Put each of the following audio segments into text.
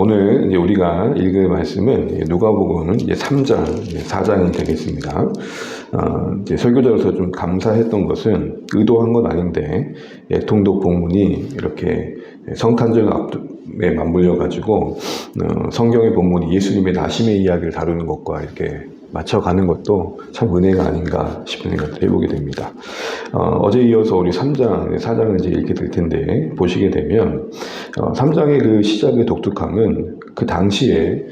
오늘 이제 우리가 읽을 말씀은 누가복음 이제 3장, 4장이 되겠습니다. 이제 설교자로서 좀 감사했던 것은 의도한 건 아닌데, 통독 본문이 이렇게 성탄절 앞에 맞물려 가지고 성경의 본문이 예수님의 나심의 이야기를 다루는 것과 이렇게 맞춰가는 것도 참 은혜가 아닌가 싶은 생각을 해보게 됩니다. 어제 이어서 우리 3장, 4장을 이제 읽게 될 텐데, 보시게 되면 3장의 그 시작의 독특함은 그 당시에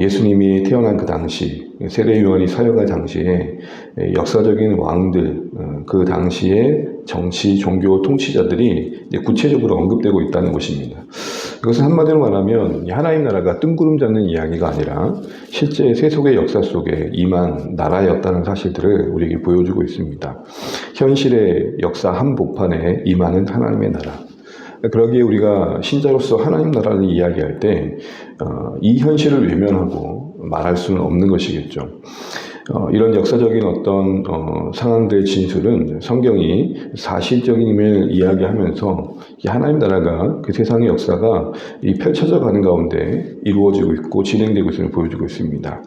예수님이 태어난 그 당시, 세례 요한이 사역할 당시에 역사적인 왕들, 그 당시에 정치, 종교 통치자들이 구체적으로 언급되고 있다는 것입니다. 이것은 한마디로 말하면 하나님 나라가 뜬구름 잡는 이야기가 아니라 실제 세속의 역사 속에 임한 나라였다는 사실들을 우리에게 보여주고 있습니다. 현실의 역사 한복판에 임하는 하나님의 나라. 그러기에 우리가 신자로서 하나님 나라를 이야기할 때 이 현실을 외면하고 말할 수는 없는 것이겠죠. 이런 역사적인 어떤 상황들의 진술은 성경이 사실적임을 이야기하면서 하나님 나라가 그 세상의 역사가 펼쳐져 가는 가운데 이루어지고 있고 진행되고 있음을 보여주고 있습니다.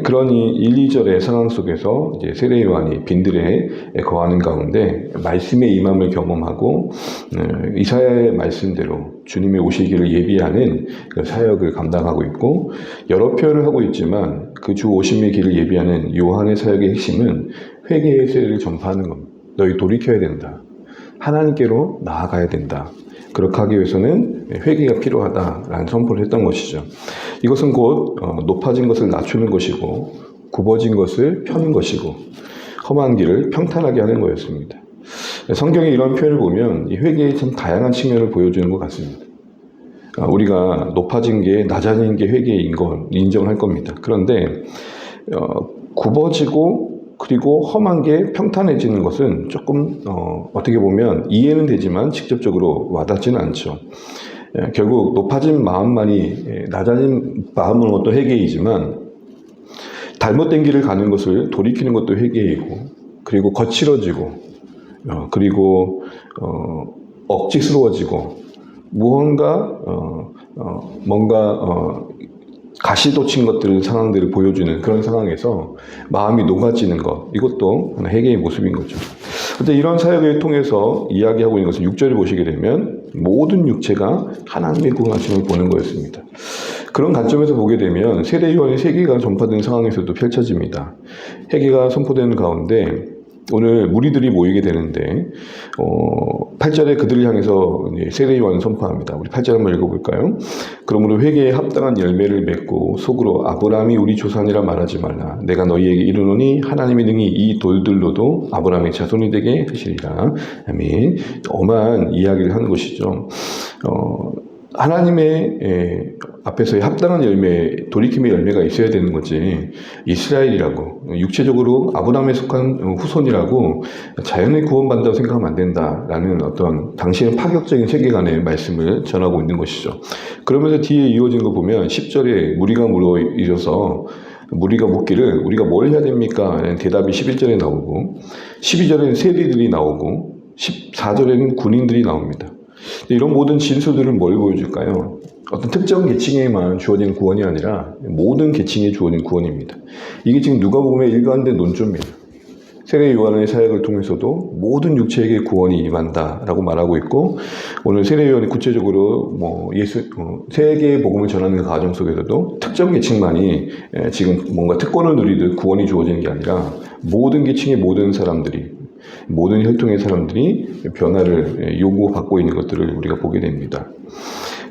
그러니 1, 2절의 상황 속에서 이제 세례 요한이 빈들에 거하는 가운데 말씀의 임함을 경험하고 이사야의 말씀대로 주님의 오시기를 예비하는 그 사역을 감당하고 있고, 여러 표현을 하고 있지만 그 주 오심의 길을 예비하는 요한의 사역의 핵심은 회개의 세례를 전파하는 겁니다. 너희 돌이켜야 된다. 하나님께로 나아가야 된다. 그렇게 하기 위해서는 회개가 필요하다라는 선포를 했던 것이죠. 이것은 곧 높아진 것을 낮추는 것이고, 굽어진 것을 펴는 것이고, 험한 길을 평탄하게 하는 거였습니다. 성경의 이런 표현을 보면 이 회개의 참 다양한 측면을 보여주는 것 같습니다. 우리가 높아진 게 낮아진 게 회개인 건 인정할 겁니다. 그런데 굽어지고 그리고 험한 게 평탄해지는 것은 조금 어떻게 보면 이해는 되지만 직접적으로 와닿지는 않죠. 결국 높아진 마음만이 낮아진 마음은 어떤 회개이지만, 잘못된 길을 가는 것을 돌이키는 것도 회개이고, 그리고 거칠어지고, 그리고 억지스러워지고, 무언가 뭔가 가시도 친 것들, 상황들을 보여주는 그런 상황에서 마음이 녹아지는 것, 이것도 하나 회개의 모습인 거죠. 그런데 이런 사역을 통해서 이야기하고 있는 것은 6절을 보시게 되면 모든 육체가 하나님의 구원하심을 보는 거였습니다. 그런 관점에서 보게 되면 세례 요한의 세계가 전파된 상황에서도 펼쳐집니다. 회개가 선포되는 가운데 오늘 무리들이 모이게 되는데 8절에 그들을 향해서 세례 요한을 선포합니다. 우리 8절 한번 읽어볼까요? 그러므로 회개에 합당한 열매를 맺고 속으로 아브라함이 우리 조상이라 말하지 말라. 내가 너희에게 이르노니 하나님의 능히 이 돌들로도 아브라함의 자손이 되게 하시리라. 아멘. 엄한 이야기를 하는 것이죠. 하나님의 앞에서의 합당한 열매, 돌이킴의 열매가 있어야 되는 거지, 이스라엘이라고, 육체적으로 아브라함에 속한 후손이라고 자연히 구원받는다고 생각하면 안 된다라는 어떤 당시의 파격적인 세계관의 말씀을 전하고 있는 것이죠. 그러면서 뒤에 이어진 거 보면 10절에 무리가 물어이셔서 무리가 묻기를 우리가 뭘 해야 됩니까? 라는 대답이 11절에 나오고, 12절에는 세리들이 나오고, 14절에는 군인들이 나옵니다. 이런 모든 진술들은 뭘 보여줄까요? 어떤 특정 계층에만 주어진 구원이 아니라 모든 계층에 주어진 구원입니다. 이게 지금 누가복음의 일관된 논조입니다. 세례 요한의 사역을 통해서도 모든 육체에게 구원이 임한다라고 말하고 있고, 오늘 세례 요한이 구체적으로 세계의 복음을 전하는 그 과정 속에서도 특정 계층만이 지금 뭔가 특권을 누리듯 구원이 주어지는 게 아니라 모든 계층의 모든 사람들이, 모든 혈통의 사람들이 변화를 요구받고 있는 것들을 우리가 보게 됩니다.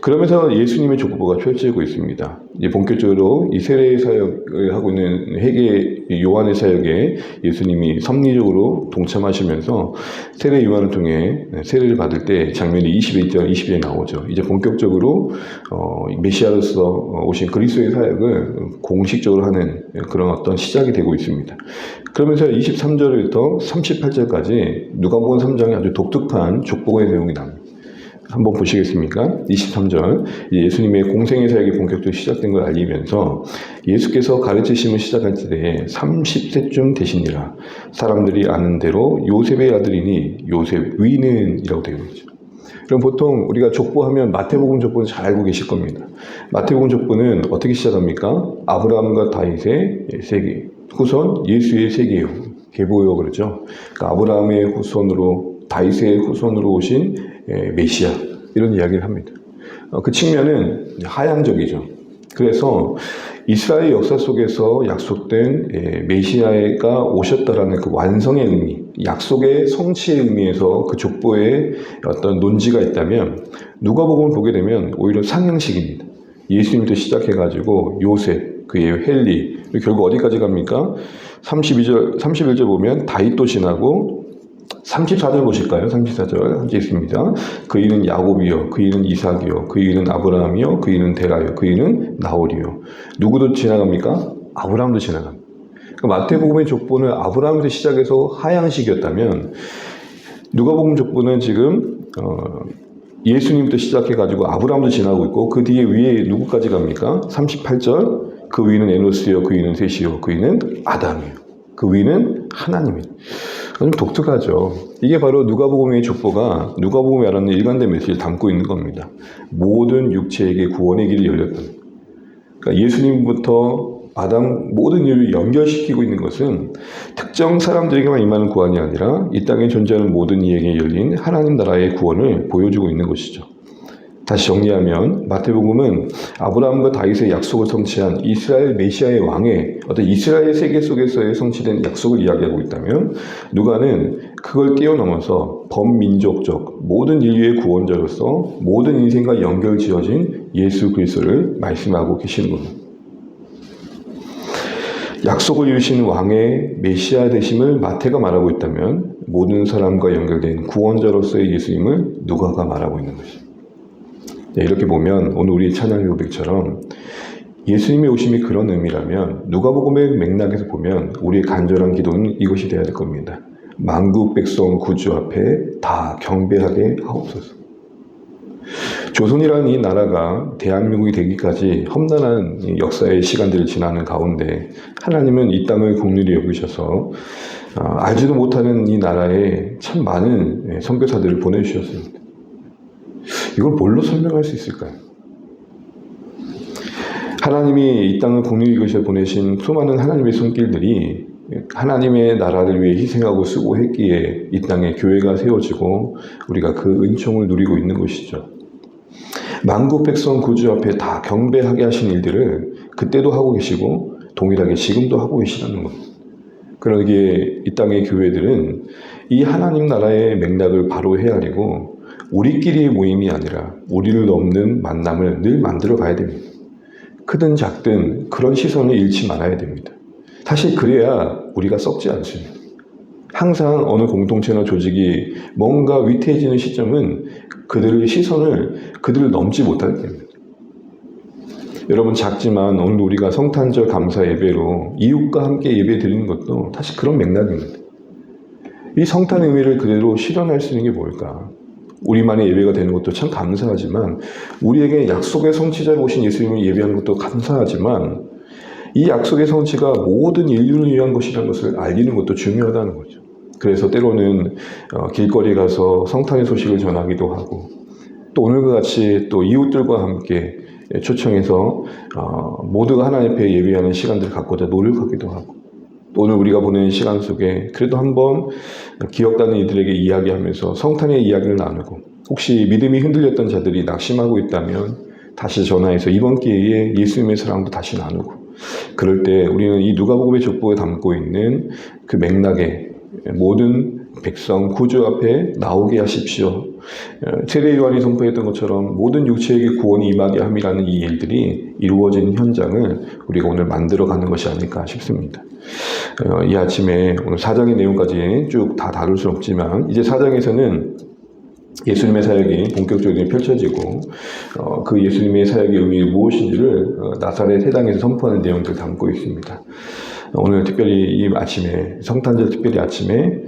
그러면서 예수님의 족보가 펼쳐지고 있습니다. 이제 본격적으로 이 세례 사역을 하고 있는 회개 요한의 사역에 예수님이 섭리적으로 동참하시면서 세례 요한을 통해 세례를 받을 때 장면이 21절, 22에 나오죠. 이제 본격적으로 메시아로서 오신 그리스도의 사역을 공식적으로 하는 그런 어떤 시작이 되고 있습니다. 그러면서 23절부터 38절까지 누가복음 3장에 아주 독특한 족보의 내용이 나옵니다. 한번 보시겠습니까? 23절, 예수님의 공생의 사역이 본격적으로 시작된 걸 알리면서 예수께서 가르치심을 시작할 때에 30세쯤 되시니라. 사람들이 아는 대로 요셉의 아들이니 요셉 위는이라고 되어 있죠. 그럼 보통 우리가 족보하면 마태복음 족보는 잘 알고 계실 겁니다. 마태복음 족보는 어떻게 시작합니까? 아브라함과 다윗의 세계, 후손 예수의 세계요. 계보요 그러죠. 그러니까 아브라함의 후손으로 다윗의 후손으로 오신 메시아 이런 이야기를 합니다. 그 측면은 하향적이죠. 그래서 이스라엘 역사 속에서 약속된 메시아가 오셨다라는 그 완성의 의미, 약속의 성취의 의미에서 그 족보에 어떤 논지가 있다면 누가복음을 보게 되면 오히려 상향식입니다. 예수님부터 시작해가지고 요셉, 그의 헬리, 결국 어디까지 갑니까? 31절 보면 다윗도 지나고 34절 보실까요? 34절 함께 있습니다. 그 이는 야곱이요, 그 이는 이삭이요, 그 이는 아브라함이요, 그 이는 데라요, 그 이는 나홀이요. 누구도 지나갑니까? 아브라함도 지나갑니다. 그러니까 마태복음의 족보는 아브라함에서 시작해서 하향식이었다면 누가복음 족보는 지금 예수님부터 시작해가지고 아브라함도 지나고 있고 그 뒤에 위에 누구까지 갑니까? 38절 그 위는 에노스요, 그 위는 셋이요, 그 위는 아담이요, 그 위는 하나님이요. 좀 독특하죠. 이게 바로 누가복음의 족보가 누가복음이 말하는 일관된 메시지를 담고 있는 겁니다. 모든 육체에게 구원의 길이 열렸다. 그러니까 예수님부터 아담 모든 인류를 연결시키고 있는 것은 특정 사람들에게만 임하는 구원이 아니라 이 땅에 존재하는 모든 이에게 열린 하나님 나라의 구원을 보여주고 있는 것이죠. 다시 정리하면 마태복음은 아브라함과 다윗의 약속을 성취한 이스라엘 메시아의 왕의 어떤 이스라엘 세계 속에서의 성취된 약속을 이야기하고 있다면 누가는 그걸 뛰어넘어서 범민족적 모든 인류의 구원자로서 모든 인생과 연결 지어진 예수 그리스도를 말씀하고 계시는 겁니다. 약속을 이루시는 왕의 메시아 되심을 마태가 말하고 있다면 모든 사람과 연결된 구원자로서의 예수님을 누가가 말하고 있는 것입니다. 이렇게 보면 오늘 우리 찬양 고백처럼 예수님의 오심이 그런 의미라면 누가복음의 맥락에서 보면 우리의 간절한 기도는 이것이 되어야 될 겁니다. 만국 백성 구주 앞에 다 경배하게 하옵소서. 조선이라는 이 나라가 대한민국이 되기까지 험난한 역사의 시간들을 지나는 가운데 하나님은 이 땅을 긍휼히 여기셔서 알지도 못하는 이 나라에 참 많은 선교사들을 보내주셨습니다. 이걸 뭘로 설명할 수 있을까요? 하나님이 이 땅을 긍휼히 여기셔 보내신 수많은 하나님의 손길들이 하나님의 나라를 위해 희생하고 수고했기에 이 땅에 교회가 세워지고 우리가 그 은총을 누리고 있는 것이죠. 만국 백성 구주 앞에 다 경배하게 하신 일들을 그때도 하고 계시고 동일하게 지금도 하고 계시다는 겁니다. 그러기에 이 땅의 교회들은 이 하나님 나라의 맥락을 바로 헤아리고 우리끼리의 모임이 아니라 우리를 넘는 만남을 늘 만들어 가야 됩니다. 크든 작든 그런 시선을 잃지 말아야 됩니다. 사실 그래야 우리가 썩지 않습니다. 항상 어느 공동체나 조직이 뭔가 위태해지는 시점은 그들의 시선을 그들을 넘지 못하게 됩니다. 여러분 작지만 오늘 우리가 성탄절 감사 예배로 이웃과 함께 예배 드리는 것도 사실 그런 맥락입니다. 이 성탄 의미를 그대로 실현할 수 있는 게 뭘까? 우리만의 예배가 되는 것도 참 감사하지만 우리에게 약속의 성취자로 오신 예수님을 예배하는 것도 감사하지만 이 약속의 성취가 모든 인류를 위한 것이라는 것을 알리는 것도 중요하다는 거죠. 그래서 때로는 길거리 가서 성탄의 소식을 전하기도 하고 또 오늘과 같이 또 이웃들과 함께 초청해서 모두가 하나님 앞에 예배하는 시간들을 갖고자 노력하기도 하고 또 오늘 우리가 보내는 시간 속에 그래도 한번 기억나는 이들에게 이야기하면서 성탄의 이야기를 나누고 혹시 믿음이 흔들렸던 자들이 낙심하고 있다면 다시 전화해서 이번 기회에 예수님의 사랑도 다시 나누고 그럴 때 우리는 이 누가복음의 족보에 담고 있는 그 맥락에 모든 백성 구주 앞에 나오게 하십시오. 세례 요한이 선포했던 것처럼 모든 육체에게 구원이 임하게 함이라는 이 일들이 이루어진 현장을 우리가 오늘 만들어가는 것이 아닐까 싶습니다. 이 아침에 오늘 4장의 내용까지 쭉 다 다룰 수 없지만 이제 4장에서는 예수님의 사역이 본격적으로 펼쳐지고 그 예수님의 사역의 의미 무엇인지를 나사렛 회당에서 선포하는 내용들을 담고 있습니다. 오늘 특별히 이 아침에 성탄절 특별히 아침에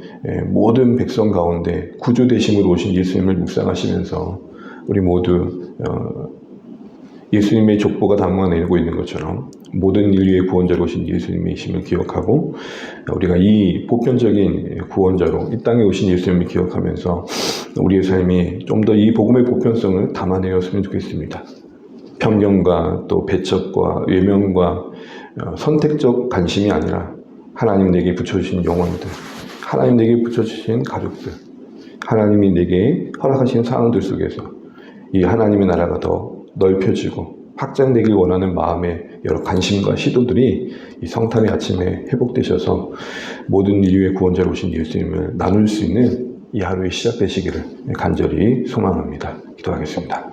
모든 백성 가운데 구주 되심으로 오신 예수님을 묵상하시면서 우리 모두 예수님의 족보가 담아내고 있는 것처럼 모든 인류의 구원자로 오신 예수님이심을 기억하고 우리가 이 보편적인 구원자로 이 땅에 오신 예수님을 기억하면서 우리의 삶이 좀 더 이 복음의 보편성을 담아내었으면 좋겠습니다. 편견과 또 배척과 외면과 선택적 관심이 아니라 하나님 내게 붙여주신 영혼들, 하나님 내게 붙여주신 가족들, 하나님이 내게 허락하신 상황들 속에서 이 하나님의 나라가 더 넓혀지고 확장되길 원하는 마음의 여러 관심과 시도들이 이 성탄의 아침에 회복되셔서 모든 인류의 구원자로 오신 예수님을 나눌 수 있는 이 하루의 시작되시기를 간절히 소망합니다. 기도하겠습니다.